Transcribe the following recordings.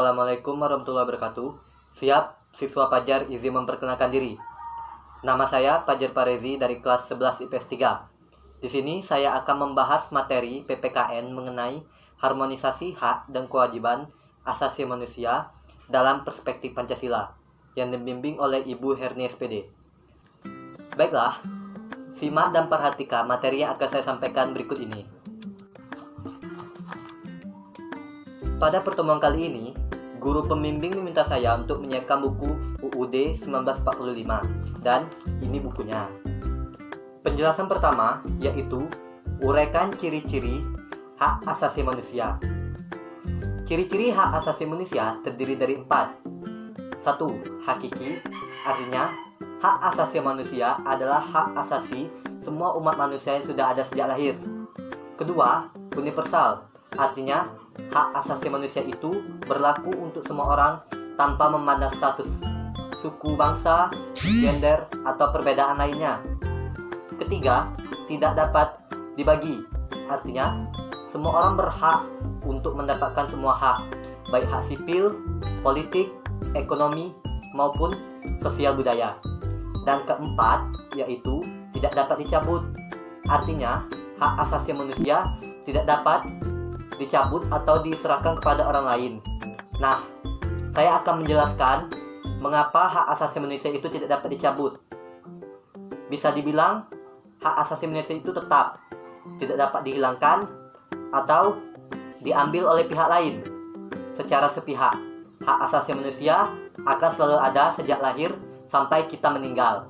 Assalamualaikum warahmatullahi wabarakatuh. Siap, siswa Fajar izin memperkenalkan diri. Nama saya Fajar Parezi dari kelas 11 IPS 3. Di sini saya akan membahas materi PPKN mengenai harmonisasi hak dan kewajiban asasi manusia dalam perspektif Pancasila yang dibimbing oleh Ibu Herni SPD. Baiklah, simak dan perhatikan materi yang akan saya sampaikan berikut ini. Pada pertemuan kali ini, guru pembimbing meminta saya untuk menyiapkan buku UUD 1945 dan ini bukunya. Penjelasan pertama yaitu uraikan ciri-ciri hak asasi manusia. Ciri-ciri hak asasi manusia terdiri dari 4. 1. Hakiki, artinya hak asasi manusia adalah hak asasi semua umat manusia yang sudah ada sejak lahir. Kedua, universal, artinya hak asasi manusia itu berlaku untuk semua orang tanpa memandang status, suku, bangsa, gender, atau perbedaan lainnya. Ketiga, tidak dapat dibagi, artinya semua orang berhak untuk mendapatkan semua hak, baik hak sipil, politik, ekonomi, maupun sosial budaya. Dan keempat, yaitu tidak dapat dicabut, artinya hak asasi manusia tidak dapat dicabut atau diserahkan kepada orang lain. Nah, saya akan menjelaskan mengapa hak asasi manusia itu tidak dapat dicabut. Bisa dibilang, hak asasi manusia itu tetap tidak dapat dihilangkan atau diambil oleh pihak lain secara sepihak. Hak asasi manusia akan selalu ada sejak lahir sampai kita meninggal.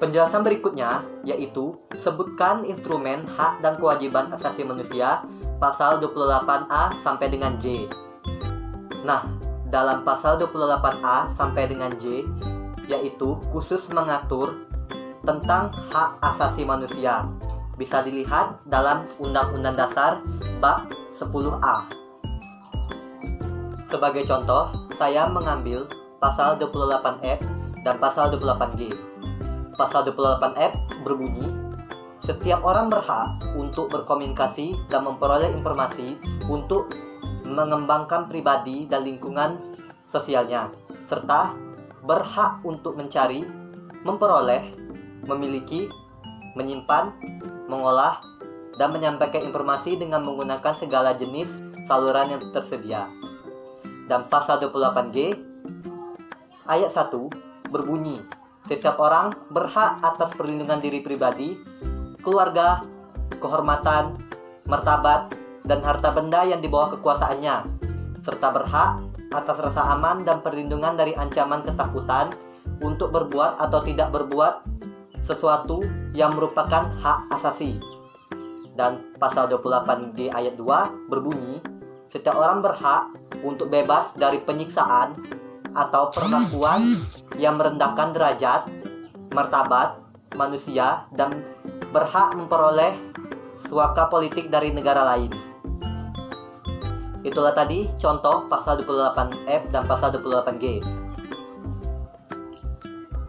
Penjelasan berikutnya yaitu sebutkan instrumen hak dan kewajiban asasi manusia pasal 28A sampai dengan J. Nah, dalam pasal 28A sampai dengan J yaitu khusus mengatur tentang hak asasi manusia. Bisa dilihat dalam Undang-Undang Dasar bab 10A. Sebagai contoh, saya mengambil pasal 28F dan pasal 28G. Pasal 28F berbunyi, setiap orang berhak untuk berkomunikasi dan memperoleh informasi untuk mengembangkan pribadi dan lingkungan sosialnya, serta berhak untuk mencari, memperoleh, memiliki, menyimpan, mengolah, dan menyampaikan informasi dengan menggunakan segala jenis saluran yang tersedia. Dan pasal 28G ayat 1 berbunyi, setiap orang berhak atas perlindungan diri pribadi, keluarga, kehormatan, martabat, dan harta benda yang di bawah kekuasaannya, serta berhak atas rasa aman dan perlindungan dari ancaman ketakutan untuk berbuat atau tidak berbuat sesuatu yang merupakan hak asasi. Dan pasal 28G ayat 2 berbunyi, setiap orang berhak untuk bebas dari penyiksaan atau perlakuan yang merendahkan derajat, martabat manusia dan berhak memperoleh suaka politik dari negara lain. Itulah tadi contoh pasal 28F dan pasal 28G.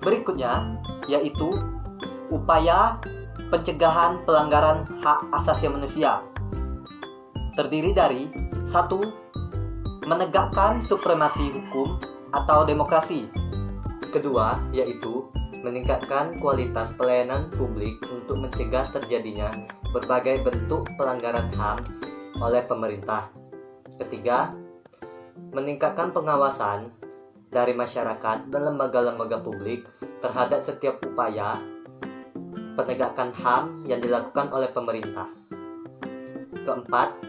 Berikutnya yaitu upaya pencegahan pelanggaran hak asasi manusia. Terdiri dari 1. Menegakkan supremasi hukum atau demokrasi. Kedua, yaitu meningkatkan kualitas pelayanan publik untuk mencegah terjadinya berbagai bentuk pelanggaran HAM oleh pemerintah. Ketiga, meningkatkan pengawasan dari masyarakat dan lembaga-lembaga publik terhadap setiap upaya penegakan HAM yang dilakukan oleh pemerintah. Keempat,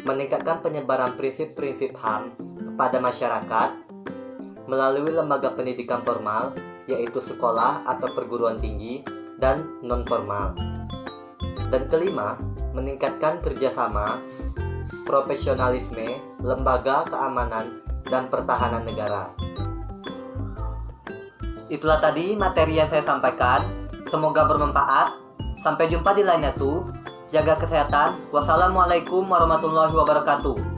meningkatkan penyebaran prinsip-prinsip HAM kepada masyarakat melalui lembaga pendidikan formal, yaitu sekolah atau perguruan tinggi, dan non-formal. Dan kelima, meningkatkan kerjasama, profesionalisme, lembaga keamanan, dan pertahanan negara. Itulah tadi materi yang saya sampaikan. Semoga bermanfaat. Sampai jumpa di lain waktu. Jaga kesehatan. Wassalamualaikum warahmatullahi wabarakatuh.